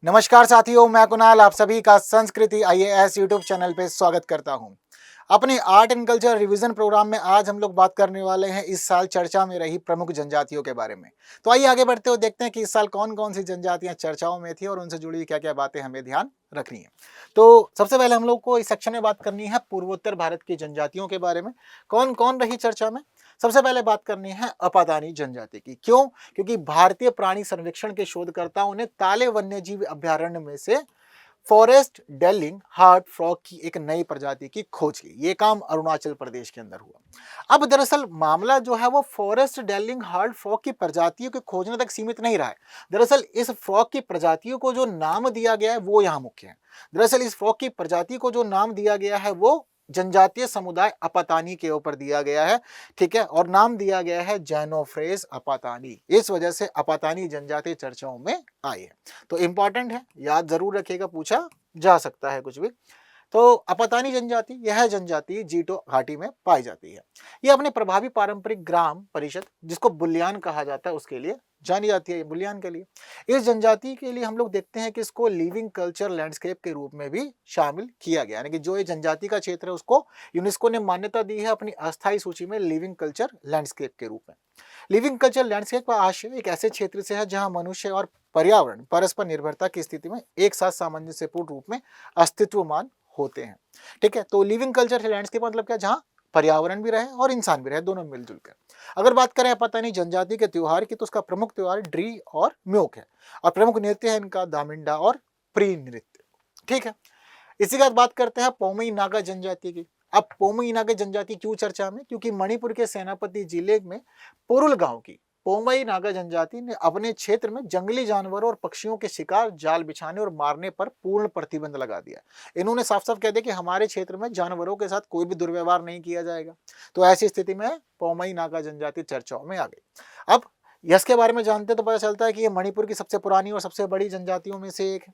नमस्कार साथियों, मैं कुणाल आप सभी का संस्कृति आईएएस यूट्यूब चैनल पे स्वागत करता हूं। अपने art and culture revision program में आज हम लोग बात करने वाले हैं इस साल चर्चा में रही प्रमुख जनजातियों के बारे में। तो आइए आगे बढ़ते हुए देखते हैं कि इस साल कौन कौन सी जनजातियां चर्चाओं में थी और उनसे जुड़ी क्या क्या बातें हमें ध्यान रखनी है। तो सबसे पहले हम लोग को इस सेक्शन में बात करनी है पूर्वोत्तर भारत की जनजातियों के बारे में। कौन कौन रही चर्चा में? सबसे पहले बात करनी है अपातानी जनजाति की। क्यों? क्योंकि भारतीय प्राणी सर्वेक्षण के शोधकर्ताओं ने ताले वन्यजीव अभ्यारण्य में से फॉरेस्ट डेलिंग हार्ट फ्रॉग की एक नई प्रजाति की खोज की। ये काम अरुणाचल प्रदेश के अंदर हुआ। अब दरअसल मामला जो है वो फॉरेस्ट डेलिंग हार्ट फ्रॉग की प्रजातियों के खोजने तक सीमित नहीं रहा है। दरअसल इस फ्रॉग की प्रजातियों को जो नाम दिया गया है वो यहाँ मुख्य है। दरअसल इस फ्रॉग की प्रजाति को जो नाम दिया गया है वो जनजातीय समुदाय अपातानी के ऊपर दिया गया है। ठीक है, और नाम दिया गया है जैनोफ्रेस अपातानी। इस वजह से अपातानी जनजाति चर्चाओं में आई है। तो इंपॉर्टेंट है, याद जरूर रखिएगा, पूछा जा सकता है कुछ भी। तो अपातानी जनजाति, यह जनजाति जीटो घाटी में पाई जाती है। ये अपने प्रभावी पारंपरिक ग्राम परिषद, जिसको बुलियान कहा जाता है, उसके लिए जानी जाती है, बुलियान के लिए। इस जनजाति के लिए हम लोग देखते हैं कि इसको लिविंग कल्चर लैंडस्केप के रूप में भी शामिल किया गया, यानी कि जो ये जनजाति का क्षेत्र है उसको यूनेस्को ने मान्यता दी है अपनी अस्थायी सूची में लिविंग कल्चर लैंडस्केप के रूप में। लिविंग कल्चर लैंडस्केप का आशय एक ऐसे क्षेत्र से है जहां मनुष्य और पर्यावरण परस्पर निर्भरता की स्थिति में एक साथ सामंजस्यपूर्ण रूप में अस्तित्वमान होते हैं। ठीक है, तो लिविंग कल्चर लैंडस्केप मतलब क्या? जहां पर्यावरण भी रहे और इंसान भी रहे, दोनों मिलजुल कर। अगर बात करें पता नहीं जनजाति के त्योहार की, तो उसका प्रमुख त्योहार ड्री और म्योक है और प्रमुख नृत्य है इनका दामिंडा और प्री नृत्य। ठीक है, इसी के बाद बात करते हैं पौमई नागा जनजाति की। अब पौमई नागा जनजाति क्यों चर्चा में? क्योंकि मणिपुर के सेनापति जिले में पुरुल गांव की पौमई नागा जनजाति ने अपने क्षेत्र में जंगली जानवरों और पक्षियों के शिकार, जाल बिछाने और मारने पर पूर्ण प्रतिबंध लगा दिया। इन्होंने साफ साफ कह दिया कि हमारे क्षेत्र में जानवरों के साथ कोई भी दुर्व्यवहार नहीं किया जाएगा। तो ऐसी स्थिति में पौमई नागा जनजाति चर्चाओं में आ गई। अब यस के बारे में जानते तो पता चलता है कि ये मणिपुर की सबसे पुरानी और सबसे बड़ी जनजातियों में से एक है।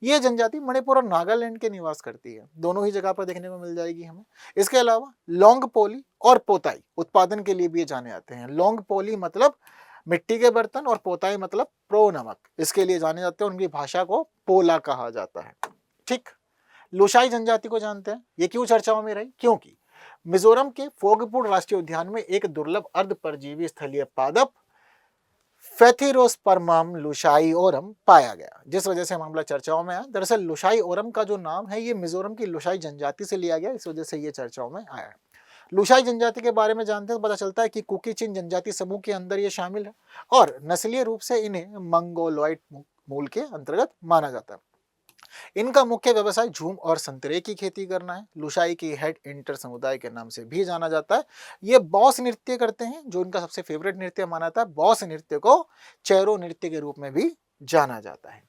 ये जनजाति मणिपुर और नागालैंड के निवास करती है, दोनों ही जगह पर देखने को मिल जाएगी हमें। इसके अलावा लौंग पोली और पोताई उत्पादन के लिए भी ये जाने जाते हैं। लौंग पोली मतलब मिट्टी के बर्तन और पोताई मतलब प्रो नमक, इसके लिए जाने जाते हैं। उनकी भाषा को पोला कहा जाता है। ठीक, लुशाई जनजाति को जानते हैं। ये क्यों चर्चाओं में रही? क्योंकि मिजोरम के फोगपुर राष्ट्रीय उद्यान में एक दुर्लभ अर्ध परजीवी स्थलीय पादप फेथिरोस्पर्मम लुशाई ओरम पाया गया, जिस वजह से मामला चर्चाओं में आया। दरअसल लुशाई ओरम का जो नाम है ये मिजोरम की लुशाई जनजाति से लिया गया, इस वजह से ये चर्चाओं में आया है। लुशाई जनजाति के बारे में जानते हैं तो पता चलता है कि कुकी-चिन जनजाति समूह के अंदर ये शामिल है और नस्लीय रूप से इन्हें मंगोलॉइड मूल के अंतर्गत माना जाता है। इनका मुख्य व्यवसाय झूम और संतरे की खेती करना है। लुशाई की हेड इंटर समुदाय के नाम से भी जाना जाता है। ये बॉस नृत्य करते हैं, जो इनका सबसे फेवरेट नृत्य माना था। बॉस नृत्य को चेरो नृत्य के रूप में भी जाना जाता है।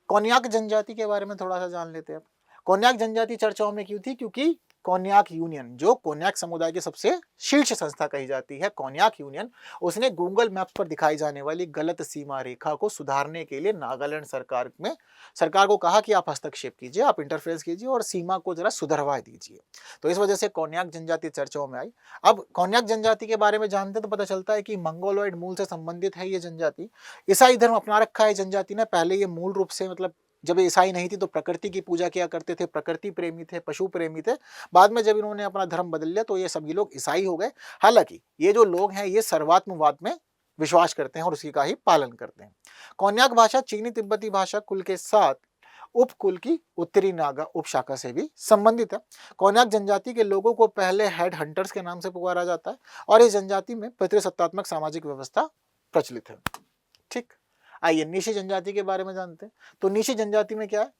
कोन्याक जनजाति के बारे में थोड़ा सा जान लेते हैं। कोन्याक जनजाति चर्चाओं में क्यों थी? क्योंकि कोन्याक यूनियन, जो कोन्याक समुदाय की सबसे शीर्ष संस्था कही जाती है, कोन्याक यूनियन, उसने गूगल मैप्स पर दिखाई जाने वाली गलत सीमा रेखा को सुधारने के लिए नागालैंड सरकार को कहा कि आप हस्तक्षेप कीजिए, आप इंटरफेरेंस कीजिए और सीमा को जरा सुधरवा दीजिए। तो इस वजह से कोन्याक जनजाति चर्चाओं में आई। अब कोन्याक जनजाति के बारे में जानते तो पता चलता है कि मंगोलॉइड मूल से संबंधित है ये जनजाति। ईसाई धर्म अपना रखा है जनजाति ने। पहले ये मूल रूप से मतलब जब ईसाई नहीं थी तो प्रकृति की पूजा किया करते थे, प्रकृति प्रेमी थे, पशु प्रेमी थे। बाद में जब इन्होंने अपना धर्म बदल लिया तो ये सभी लोग ईसाई हो गए। हालांकि ये जो लोग हैं ये सर्वात्मवाद में विश्वास करते हैं और उसी का ही पालन करते हैं। कोन्याक भाषा चीनी तिब्बती भाषा कुल के साथ उपकुल की उत्तरी नागा उपशाखा से भी संबंधित है। कोन्याक जनजाति के लोगों को पहले हेड हंटर्स के नाम से पुकारा जाता है और इस जनजाति में पितृसत्तात्मक सामाजिक व्यवस्था प्रचलित है। ठीक, आइए निशी जनजाति के बारे में जानते हैं। तो निशी जनजाति में क्या है?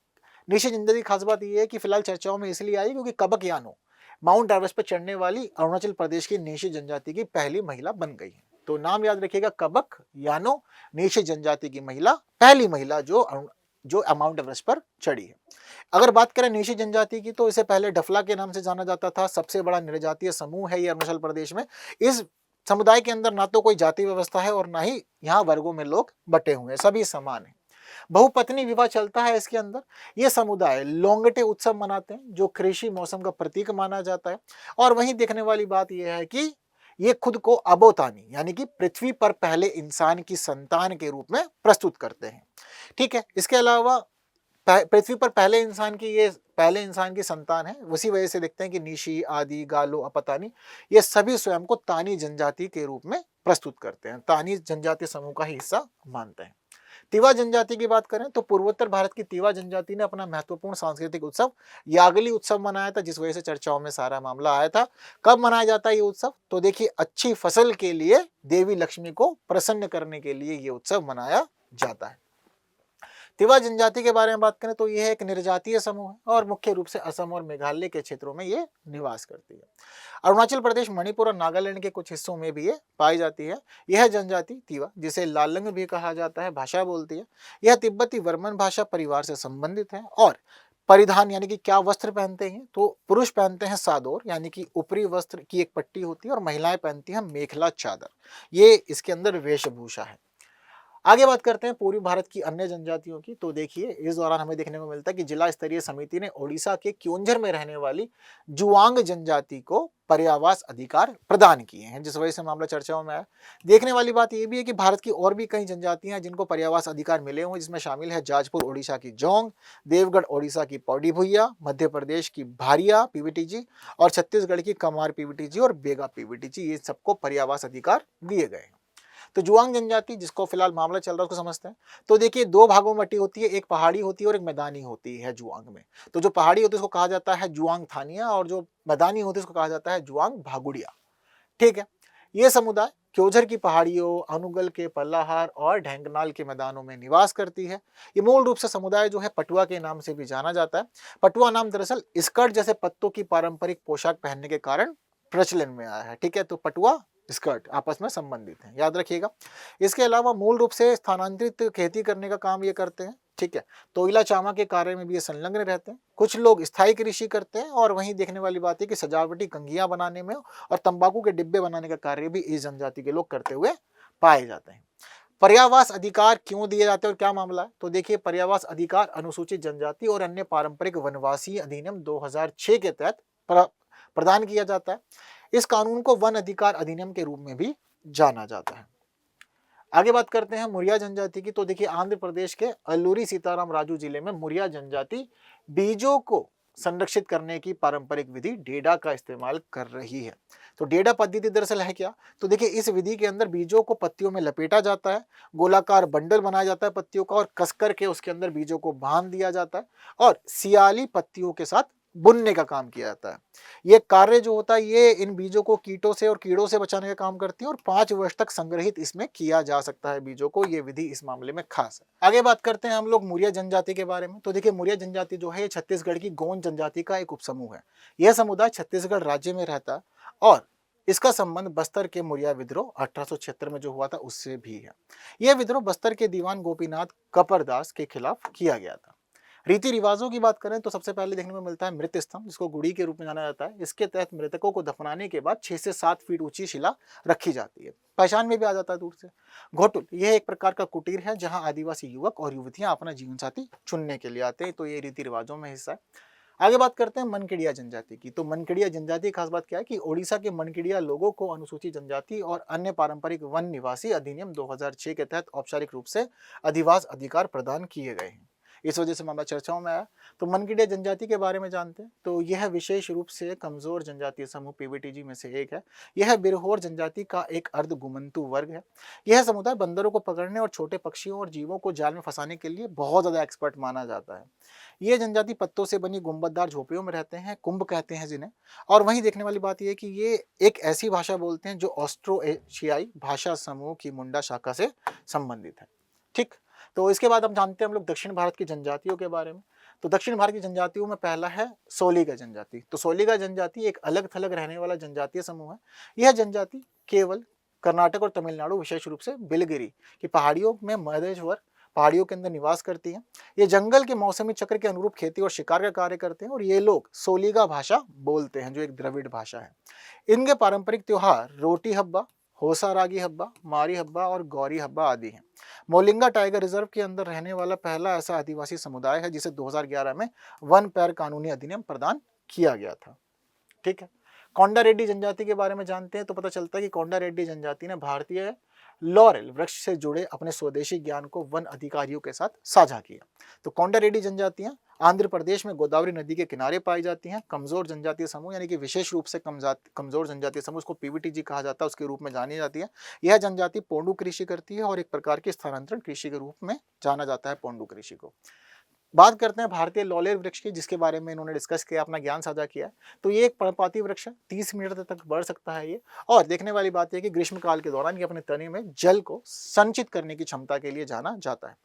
निशी जनजाति की खास बात यह है कि फिलहाल चर्चाओं में इसलिए आई क्योंकि कबक यानो माउंट एवरेस्ट पर चढ़ने वाली अरुणाचल प्रदेश की निशी जनजाति की पहली महिला बन गई है। तो नाम याद रखिएगा, कबक यानो, निशी जनजाति की महिला, पहली महिला जो माउंट एवरेस्ट पर चढ़ी है। अगर बात करें निशी जनजाति की तो इसे पहले डफला के नाम से जाना जाता था। सबसे बड़ा निर्जातीय समूह है ये अरुणाचल प्रदेश में। इस समुदाय के अंदर ना तो कोई जाति व्यवस्था है और ना ही यहाँ वर्गों में लोग बटे हुए हैं, सभी समान हैं। बहुपत्नी विवाह चलता है इसके अंदर। ये समुदाय लोंगटे उत्सव मनाते हैं जो कृषि मौसम का प्रतीक माना जाता है। और वहीं देखने वाली बात यह है कि ये खुद को अबोतानी यानी कि पृथ्वी पर पहले इंसान की संतान के रूप में प्रस्तुत करते हैं। ठीक है, इसके अलावा पृथ्वी पर पहले इंसान की संतान है। उसी वजह से देखते हैं कि निशी, आदि, गालो, अपतानी ये सभी स्वयं को तानी जनजाति के रूप में प्रस्तुत करते हैं, तानी जनजातीय समूह का ही हिस्सा मानते हैं। तिवा जनजाति की बात करें तो पूर्वोत्तर भारत की तिवा जनजाति ने अपना महत्वपूर्ण सांस्कृतिक उत्सव यागली उत्सव मनाया था, जिस वजह से चर्चाओं में सारा मामला आया था। कब मनाया जाता है ये उत्सव? तो देखिए, अच्छी फसल के लिए देवी लक्ष्मी को प्रसन्न करने के लिए ये उत्सव मनाया जाता है। तिवा जनजाति के बारे में बात करें तो यह एक निर्जातीय समूह है और मुख्य रूप से असम और मेघालय के क्षेत्रों में ये निवास करती है। अरुणाचल प्रदेश, मणिपुर और नागालैंड के कुछ हिस्सों में भी ये पाई जाती है। यह जनजाति तिवा, जिसे लालंग भी कहा जाता है, भाषा बोलती है। यह तिब्बती वर्मन भाषा परिवार से संबंधित है। और परिधान यानी कि क्या वस्त्र पहनते हैं, तो पुरुष पहनते हैं सादोर यानी कि ऊपरी वस्त्र की एक पट्टी होती है, और महिलाएं पहनती हैं मेखला चादर। ये इसके अंदर वेशभूषा है। आगे बात करते हैं पूर्वी भारत की अन्य जनजातियों की। तो देखिए, इस दौरान हमें देखने को मिलता है कि जिला स्तरीय समिति ने ओडिशा के क्योंझर में रहने वाली जुआंग जनजाति को पर्यावास अधिकार प्रदान किए हैं, जिस वजह से मामला चर्चाओं में आया। देखने वाली बात यह भी है कि भारत की और भी कई जनजातियां हैं जिनको पर्यावास अधिकार मिले हुए, जिसमें शामिल है जाजपुर ओडिशा की जोंग, देवगढ़ ओडिशा की पौड़ी भुइया, मध्य प्रदेश की भारिया पीवीटीजी और छत्तीसगढ़ की कमार पीवीटीजी और बेगा पीवीटीजी। ये सबको पर्यावास अधिकार दिए गए हैं। तो जुआंग जनजाति, जिसको फिलहाल मामला चल रहा है, उसको समझते हैं। तो देखिए, दो भागों में बटी होती है, एक पहाड़ी होती है और एक मैदानी होती है जुआंग में। तो जो पहाड़ी होती है उसको कहा जाता है जुआंग थानिया, और जो मैदानी होती है उसको कहा जाता है जुआंग भागुड़िया। ठीक है। ये समुदाय क्योंझर की पहाड़ियों, अनुगल के पल्लाहार और ढेंकनाल के मैदानों में निवास करती है। ये मूल रूप से समुदाय जो है पटुआ के नाम से भी जाना जाता है। पटुआ नाम दरअसल स्कर्ट जैसे पत्तों की पारंपरिक पोशाक पहनने के कारण प्रचलन में आया है। ठीक है, तो पटुआ स्कर्ट आपस में संबंधित हैं, याद रखिएगा। इसके अलावा मूल रूप से स्थानांतरित खेती करने का काम ये करते हैं। ठीक है, कोयला चामा के कार्य में भी ये संलग्न रहते हैं। कुछ लोग स्थायी कृषि करते हैं, और वहीं देखने वाली बात है कि सजावटी कंघियां बनाने में और तंबाकू के डिब्बे बनाने का कार्य भी इस जनजाति के लोग करते हुए पाए जाते हैं। पर्यावास अधिकार क्यों दिए जाते हैं और क्या मामला है? तो देखिए, पर्यावास अधिकार अनुसूचित जनजाति और अन्य पारंपरिक वनवासी अधिनियम 2006 के तहत प्रदान किया जाता है। इस कानून को वन अधिकार अधिनियम के रूप में भी जाना जाता है। आगे बात करते हैं मुरिया जनजाति की। तो देखिए, आंध्र प्रदेश के अल्लूरी सीताराम राजू जिले में मुरिया जनजाति बीजों को संरक्षित करने की पारंपरिक विधि डेडा का इस्तेमाल कर रही है। तो डेडा पद्धति दरअसल है क्या? तो देखिए, इस विधि के अंदर बीजों को पत्तियों में लपेटा जाता है, गोलाकार बंडल बनाया जाता है पत्तियों का, और कस करके उसके अंदर बीजों को बांध दिया जाता है, और सियाली पत्तियों के साथ बुनने का काम किया जाता है। ये कार्य जो होता है, ये इन बीजों को कीटों से और कीड़ों से बचाने का काम करती है, और 5 वर्ष तक संग्रहित इसमें किया जा सकता है बीजों को। ये विधि इस मामले में खास है। आगे बात करते हैं हम लोग मुरिया जनजाति के बारे में। तो देखिए, मुरिया जनजाति जो है, ये छत्तीसगढ़ की गोंड जनजाति का एक उपसमूह है। यह समुदाय छत्तीसगढ़ राज्य में रहता है, और इसका संबंध बस्तर के मुरिया विद्रोह 1876 में जो हुआ था उससे भी है। यह विद्रोह बस्तर के दीवान गोपीनाथ कपरदास के खिलाफ किया गया था। रीति रिवाजों की बात करें तो सबसे पहले देखने को मिलता है मृत स्तंभ, जिसको गुड़ी के रूप में जाना जाता है। इसके तहत मृतकों को दफनाने के बाद 6 से 7 फीट ऊंची शिला रखी जाती है। पहचान में भी आ जाता है दूर से। घोटुल, यह एक प्रकार का कुटीर है जहां आदिवासी युवक और युवतियां अपना जीवन साथी चुनने के लिए आते हैं। तो ये रीति रिवाजों में हिस्सा है। आगे बात करते हैं मनकेड़िया जनजाति की। तो मनकेड़िया जनजाति की खास बात क्या है कि ओडिशा के मनकेड़िया लोगों को अनुसूचित जनजाति और अन्य पारंपरिक वन निवासी अधिनियम 2006 के तहत औपचारिक रूप से अधिवास अधिकार प्रदान किए गए हैं। इस वजह से मामला चर्चाओं में आया। तो मनकेड़िया जनजाति के बारे में जानते हैं। तो यह विशेष रूप से कमजोर जनजातीय समूह पीवीटीजी में से एक है। यह बिरहोर जनजाति का एक अर्ध गुमंतु वर्ग है। यह समुदाय बंदरों को पकड़ने और छोटे पक्षियों और जीवों को जाल में फंसाने के लिए बहुत ज्यादा एक्सपर्ट माना जाता है। ये जनजाति पत्तों से बनी गुंबददार झोपड़ियों में रहते हैं, कुंभ कहते हैं जिन्हें। और वहीं देखने वाली बात यह है कि ये एक ऐसी भाषा बोलते हैं जो ऑस्ट्रो एशियाई भाषा समूह की मुंडा शाखा से संबंधित है। ठीक, तो इसके बाद हम जानते हैं हम लोग दक्षिण भारत की जनजातियों के बारे में। तो दक्षिण भारत की जनजातियों में पहला है सोलिगा जनजाति। तो सोलिगा जनजाति एक अलग थलग रहने वाला जनजातीय समूह है। यह जनजाति केवल कर्नाटक और तमिलनाडु, विशेष रूप से बिलगिरी की पहाड़ियों में मधेश्वर पहाड़ियों के अंदर निवास करती हैं। ये जंगल के मौसमी चक्र के अनुरूप खेती और शिकार का कार्य करते हैं, और ये लोग सोलिगा भाषा बोलते हैं, जो एक द्रविड़ भाषा है। इनके पारंपरिक त्योहार रोटी हब्बा, होसारागी हब्बा, मारी हब्बा और गौरी हब्बा आदि हैं। मोलिंगा टाइगर रिजर्व के अंदर रहने वाला पहला ऐसा आदिवासी समुदाय है जिसे 2011 में वन पैर कानूनी अधिनियम प्रदान किया गया था। ठीक है। कोंडा रेड्डी जनजाति के बारे में जानते हैं। तो पता चलता है कि कोंडा रेड्डी जनजाति ने भारतीय लॉरेल वृक्ष से जुड़े अपने स्वदेशी ज्ञान को वन अधिकारियों के साथ साझा किया। तो कोंडारेड्डी जनजातियां आंध्र प्रदेश में गोदावरी नदी के किनारे पाई जाती हैं। कमजोर जनजातीय समूह यानी कि विशेष रूप से कमजोर जनजातीय समूह, उसको पीवीटीजी कहा जाता है, उसके रूप में जानी जाती है। यह जनजाति पोंडू कृषि करती है और एक प्रकार की स्थानांतरण कृषि के रूप में जाना जाता है पोंडू कृषि को। बात करते हैं भारतीय लॉलेर वृक्ष की, जिसके बारे में इन्होंने डिस्कस किया, अपना ज्ञान साझा किया है। तो ये एक पर्णपाती वृक्ष है, 30 मीटर तक बढ़ सकता है ये। और देखने वाली बात यह है कि ग्रीष्मकाल के दौरान ये अपने तने में जल को संचित करने की क्षमता के लिए जाना जाता है।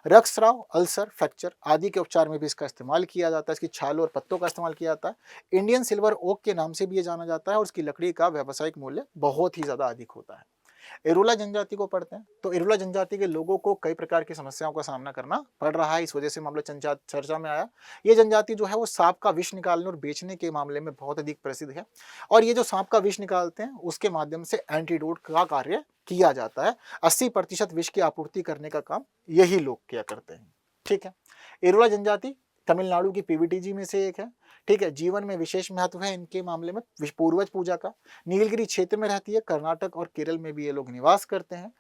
रक्तस्राव, अल्सर, फ्रैक्चर आदि के उपचार में भी इसका इस्तेमाल किया जाता है। इसकी छाल और पत्तों का इस्तेमाल किया जाता है। इंडियन सिल्वर ओक के नाम से भी ये जाना जाता है और उसकी लकड़ी का व्यावसायिक मूल्य बहुत ही ज्यादा अधिक होता है। इरुला जनजाति को पढ़ते हैं। तो इरुला जनजाति के लोगों को कई प्रकार की समस्याओं का सामना करना पड़ रहा है, इस वजह से मामला चर्चा में आया। ये जनजाति जो है वो सांप का विष निकालने और बेचने के मामले में बहुत अधिक प्रसिद्ध है। और ये जो सांप का विष निकालते हैं उसके माध्यम से एंटीडोट का कार्य किया जाता है। 80% विष की आपूर्ति करने का काम यही लोग किया करते हैं। ठीक है, इरुला जनजाति तमिलनाडु की पीवीटीजी में से एक है। ठीक है, जीवन में विशेष महत्व है इनके मामले में पूर्वज पूजा का। नीलगिरी क्षेत्र में रहती है, कर्नाटक और केरल में भी ये लोग निवास करते हैं।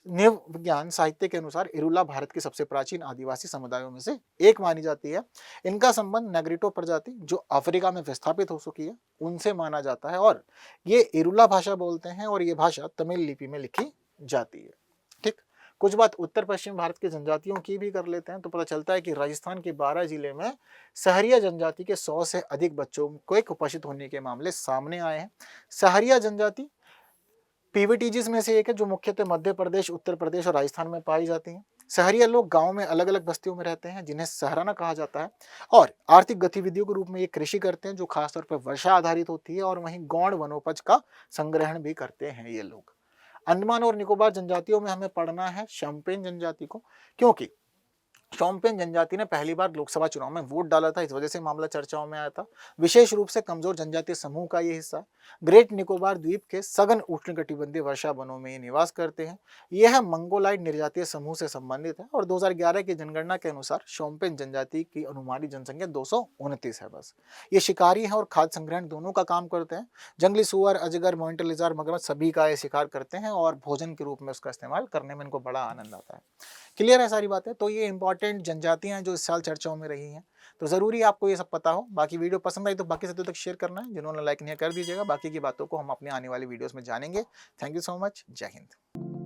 नव विज्ञान साहित्य के अनुसार इरुला भारत के सबसे प्राचीन आदिवासी समुदायों में से एक मानी जाती है। इनका संबंध नेग्रिटो प्रजाति जो अफ्रीका में विस्थापित हो चुकी है उनसे माना जाता है और ये इरुला भाषा बोलते हैं और ये भाषा तमिल लिपि में लिखी जाती है। ठीक, कुछ बात उत्तर पश्चिम भारत की जनजातियों की भी कर लेते हैं। तो पता चलता है कि राजस्थान के 12 जिले में सहरिया जनजाति के 100 से अधिक बच्चों को कुपोषित होने के मामले सामने आए हैं। सहरिया जनजाति पीवीटीजीज में से एक है जो मुख्यतः मध्य प्रदेश, उत्तर प्रदेश और राजस्थान में पाई जाती हैं। सहरिया लोग गांव में अलग अलग बस्तियों में रहते हैं जिन्हें सहराना कहा जाता है और आर्थिक गतिविधियों के रूप में ये कृषि करते हैं जो खासतौर पर वर्षा आधारित होती है और वहीं गौण वनोपज का संग्रहण भी करते हैं ये लोग। अंडमान और निकोबार जनजातियों में हमें पढ़ना है शोम्पेन जनजाति को, क्योंकि शोम्पेन जनजाति ने पहली बार लोकसभा चुनाव में वोट डाला था, इस वजह से मामला चर्चाओं में आया था। विशेष रूप से कमजोर जनजातीय समूह का ये हिस्सा ग्रेट निकोबार द्वीप के सघन उष्णकटिबंधीय वर्षा वनों में ये निवास करते हैं। यह मंगोलाइड निर्जातीय समूह से संबंधित है और 2011 की जनगणना के अनुसार शोम्पेन जनजाति की अनुमानित जनसंख्या 229 है। बस ये शिकारी है और खाद्य संग्रहण दोनों का काम करते हैं। जंगली सुअर, अजगर, मॉनिटर लिजार, मगरमच्छ सभी का ये शिकार करते हैं और भोजन के रूप में उसका इस्तेमाल करने में इनको बड़ा आनंद आता है। क्लियर है सारी बातें। तो ये इंपॉर्टेंट जनजातियां जो इस साल चर्चाओं में रही हैं, तो जरूरी है आपको ये सब पता हो। बाकी वीडियो पसंद आई तो बाकी साथियों तक शेयर करना है, जिन्होंने लाइक नहीं कर दीजिएगा। बाकी की बातों को हम अपनी आने वाली वीडियोस में जानेंगे। Thank you so much. जय हिंद।